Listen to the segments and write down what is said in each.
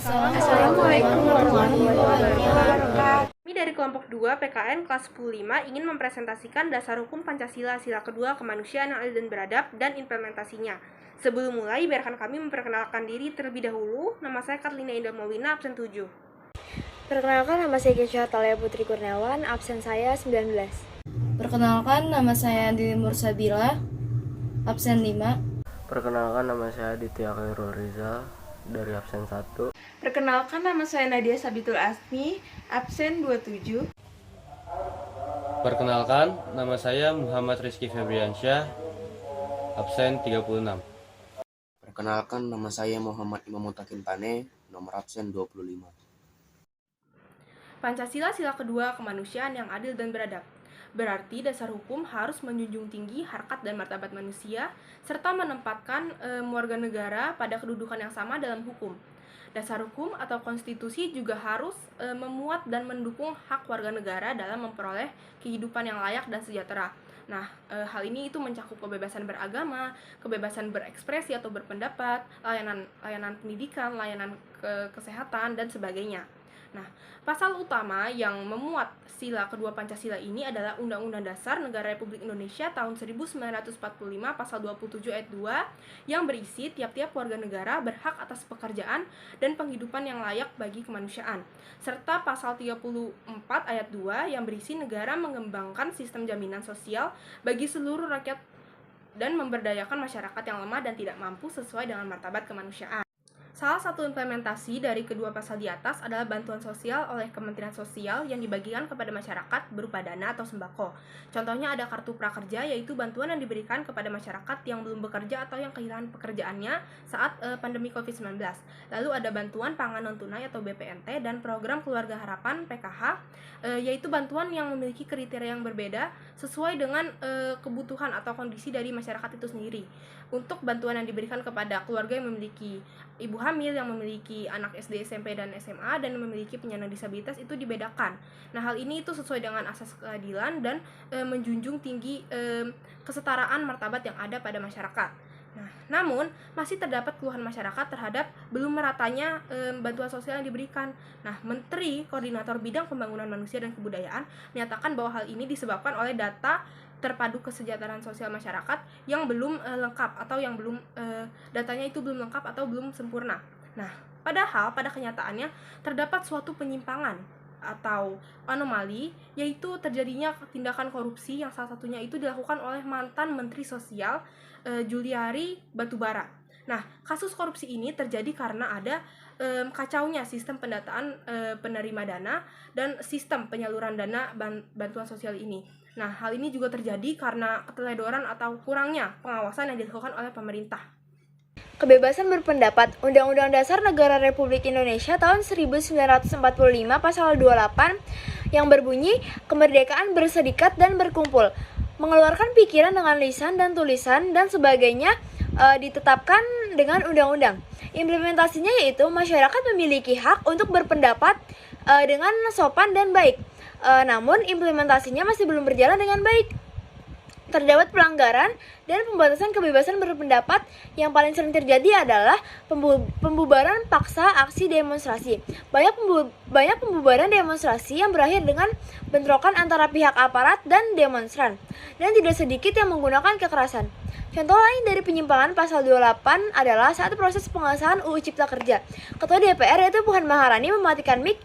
Assalamualaikum warahmatullahi wabarakatuh. Kami dari kelompok 2 PKN kelas 10-5 ingin mempresentasikan dasar hukum Pancasila sila kedua kemanusiaan yang adil dan beradab dan implementasinya. Sebelum mulai, biarkan kami memperkenalkan diri terlebih dahulu. Nama saya Katlina Indah Maulina, absen 7. Perkenalkan, nama saya Keisha Talia Putri Kurniawan, absen saya 19. Perkenalkan, nama saya Andini Mursabila, absen 5. Perkenalkan, nama saya Aditya Khairul Rizal dari absen 1. Perkenalkan, nama saya Nadia Sabitul Asmi, absen 27. Perkenalkan, nama saya Muhammad Rizky Febriansyah, absen 36. Perkenalkan, nama saya Muhammad Imam Mutakin Pane, nomor absen 25. Pancasila sila kedua kemanusiaan yang adil dan beradab. Berarti dasar hukum harus menjunjung tinggi harkat dan martabat manusia, serta menempatkan warga negara pada kedudukan yang sama dalam hukum. Dasar hukum atau konstitusi juga harus memuat dan mendukung hak warga negara dalam memperoleh kehidupan yang layak dan sejahtera. Nah, hal ini itu mencakup kebebasan beragama, kebebasan berekspresi atau berpendapat, layanan pendidikan, layanan kesehatan, dan sebagainya. Nah, pasal utama yang memuat sila kedua Pancasila ini adalah Undang-Undang Dasar Negara Republik Indonesia tahun 1945 pasal 27 ayat 2 yang berisi tiap-tiap warga negara berhak atas pekerjaan dan penghidupan yang layak bagi kemanusiaan, serta pasal 34 ayat 2 yang berisi negara mengembangkan sistem jaminan sosial bagi seluruh rakyat dan memberdayakan masyarakat yang lemah dan tidak mampu sesuai dengan martabat kemanusiaan. Salah satu implementasi dari kedua pasal di atas adalah bantuan sosial oleh Kementerian Sosial yang dibagikan kepada masyarakat berupa dana atau sembako. Contohnya ada kartu prakerja, yaitu bantuan yang diberikan kepada masyarakat yang belum bekerja atau yang kehilangan pekerjaannya saat pandemi COVID-19. Lalu ada bantuan pangan non-tunai atau BPNT dan program Keluarga Harapan PKH, yaitu bantuan yang memiliki kriteria yang berbeda sesuai dengan kebutuhan atau kondisi dari masyarakat itu sendiri. Untuk bantuan yang diberikan kepada keluarga yang memiliki ibu hamil, yang memiliki anak SD, SMP, dan SMA, dan memiliki penyandang disabilitas itu dibedakan. Nah, hal ini itu sesuai dengan asas keadilan dan menjunjung tinggi kesetaraan martabat yang ada pada masyarakat. Nah, namun masih terdapat keluhan masyarakat terhadap belum meratanya bantuan sosial yang diberikan. Nah, Menteri Koordinator Bidang Pembangunan Manusia dan Kebudayaan menyatakan bahwa hal ini disebabkan oleh data terpadu kesejahteraan sosial masyarakat yang belum lengkap atau yang belum datanya itu belum lengkap atau belum sempurna. Nah, padahal pada kenyataannya terdapat suatu penyimpangan atau anomali, yaitu terjadinya tindakan korupsi yang salah satunya itu dilakukan oleh mantan Menteri Sosial Juliari Batubara. Nah, kasus korupsi ini terjadi karena ada kacaunya sistem pendataan penerima dana dan sistem penyaluran dana bantuan sosial ini. Nah, hal ini juga terjadi karena keteledoran atau kurangnya pengawasan yang dilakukan oleh pemerintah. Kebebasan berpendapat. Undang-Undang Dasar Negara Republik Indonesia tahun 1945 pasal 28 yang berbunyi kemerdekaan berserikat dan berkumpul, mengeluarkan pikiran dengan lisan dan tulisan dan sebagainya ditetapkan dengan undang-undang. Implementasinya yaitu masyarakat memiliki hak untuk berpendapat dengan sopan dan baik. Namun implementasinya masih belum berjalan dengan baik. Terdapat pelanggaran dan pembatasan kebebasan berpendapat. Yang paling sering terjadi adalah pembubaran paksa aksi demonstrasi. Banyak pembubaran demonstrasi yang berakhir dengan bentrokan antara pihak aparat dan demonstran, dan tidak sedikit yang menggunakan kekerasan. Contoh lain dari penyimpangan pasal 28 adalah saat proses pengesahan UU Cipta Kerja. Ketua DPR yaitu Puan Maharani mematikan mic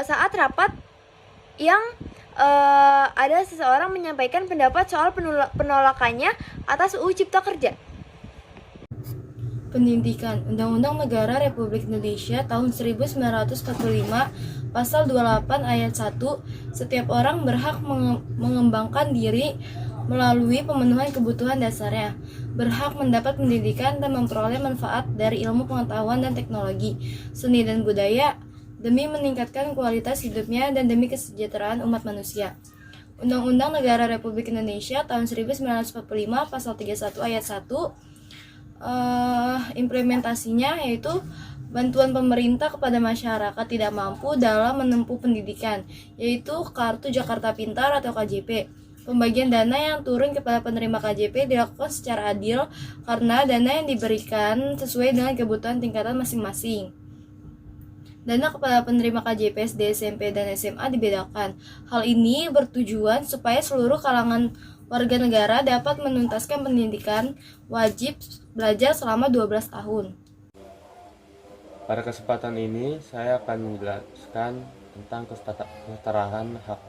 saat rapat yang ada seseorang menyampaikan pendapat soal penolakannya atas UU Cipta Kerja. Pendidikan. Undang-Undang Negara Republik Indonesia tahun 1945 pasal 28 ayat 1, setiap orang berhak mengembangkan diri melalui pemenuhan kebutuhan dasarnya, berhak mendapat pendidikan dan memperoleh manfaat dari ilmu pengetahuan dan teknologi, seni dan budaya, demi meningkatkan kualitas hidupnya dan demi kesejahteraan umat manusia. Undang-Undang Negara Republik Indonesia tahun 1945 pasal 31 ayat 1, implementasinya yaitu bantuan pemerintah kepada masyarakat tidak mampu dalam menempuh pendidikan, yaitu Kartu Jakarta Pintar atau KJP. Pembagian dana yang turun kepada penerima KJP dilakukan secara adil karena dana yang diberikan sesuai dengan kebutuhan tingkatan masing-masing. Dana kepada penerima KJP SD, SMP, dan SMA dibedakan. Hal ini bertujuan supaya seluruh kalangan warga negara dapat menuntaskan pendidikan wajib belajar selama 12 tahun. Pada kesempatan ini, saya akan menjelaskan tentang kesetaraan hak.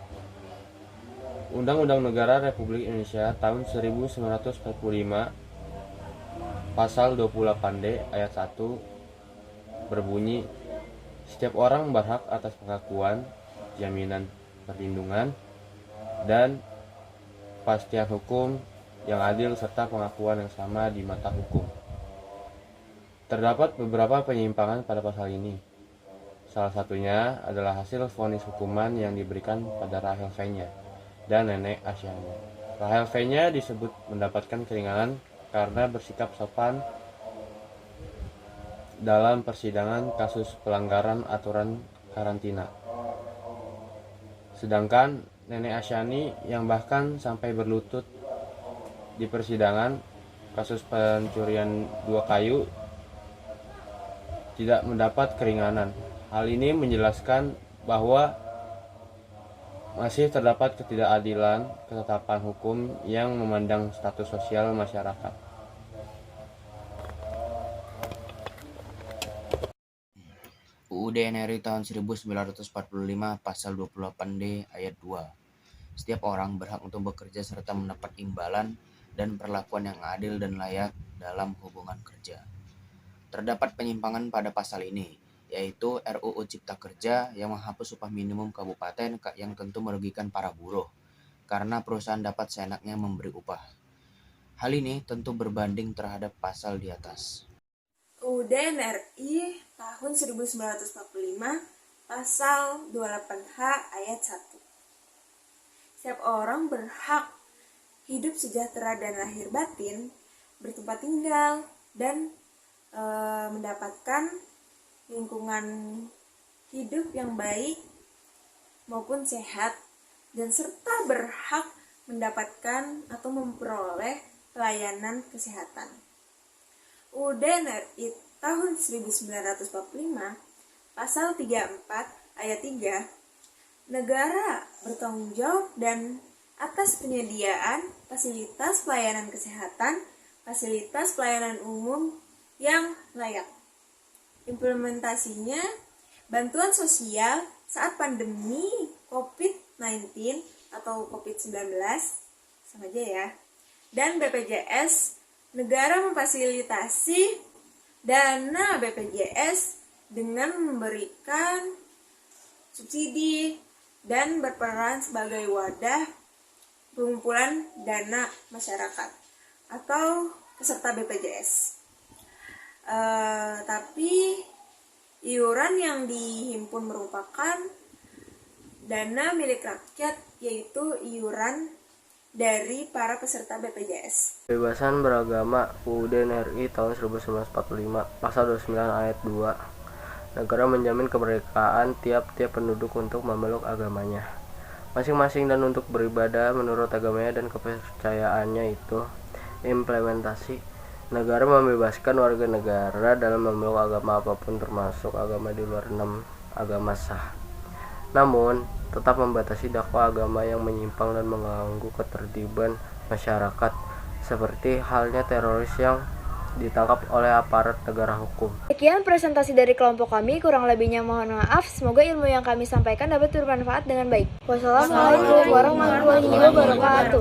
Undang-Undang Negara Republik Indonesia tahun 1945 Pasal 28D ayat 1 berbunyi, setiap orang berhak atas pengakuan, jaminan perlindungan, dan kepastian hukum yang adil serta pengakuan yang sama di mata hukum. Terdapat beberapa penyimpangan pada pasal ini. Salah satunya adalah hasil vonis hukuman yang diberikan pada Rahel V-nya dan Nenek Asyani. Rahel V-nya disebut mendapatkan keringanan karena bersikap sopan dalam persidangan kasus pelanggaran aturan karantina. Sedangkan Nenek Asyani yang bahkan sampai berlutut di persidangan kasus pencurian 2 kayu tidak mendapat keringanan. Hal ini menjelaskan bahwa masih terdapat ketidakadilan ketetapan hukum yang memandang status sosial masyarakat. UUD NRI tahun 1945 Pasal 28D ayat 2. Setiap orang berhak untuk bekerja serta mendapat imbalan dan perlakuan yang adil dan layak dalam hubungan kerja. Terdapat penyimpangan pada pasal ini, yaitu RUU Cipta Kerja yang menghapus upah minimum kabupaten yang tentu merugikan para buruh, karena perusahaan dapat seenaknya memberi upah. Hal ini tentu berbanding terhadap pasal di atas. UUD NRI tahun 1945 Pasal 28H ayat 1. Setiap orang berhak hidup sejahtera dan lahir batin, bertempat tinggal, dan mendapatkan lingkungan hidup yang baik maupun sehat, dan serta berhak mendapatkan atau memperoleh pelayanan kesehatan. UUD NRI tahun 1945 Pasal 34 ayat 3, negara bertanggung jawab dan atas penyediaan fasilitas pelayanan kesehatan, fasilitas pelayanan umum yang layak. Implementasinya, bantuan sosial saat pandemi COVID-19 atau COVID-19, sama aja ya, dan BPJS, negara memfasilitasi dana BPJS dengan memberikan subsidi dan berperan sebagai wadah pengumpulan dana masyarakat atau peserta BPJS. Tapi iuran yang dihimpun merupakan dana milik rakyat, yaitu iuran dari para peserta BPJS. Kebebasan beragama UUD NRI tahun 1945 Pasal 29 ayat 2. Negara menjamin kemerdekaan tiap-tiap penduduk untuk memeluk agamanya masing-masing dan untuk beribadah menurut agamanya dan kepercayaannya itu. Implementasi, negara membebaskan warga negara dalam memeluk agama apapun termasuk agama di luar 6 agama sah. Namun, tetap membatasi dakwah agama yang menyimpang dan mengganggu ketertiban masyarakat, seperti halnya teroris yang ditangkap oleh aparat negara hukum. Sekian presentasi dari kelompok kami, kurang lebihnya mohon maaf. Semoga ilmu yang kami sampaikan dapat bermanfaat dengan baik. Wassalamualaikum warahmatullahi wabarakatuh.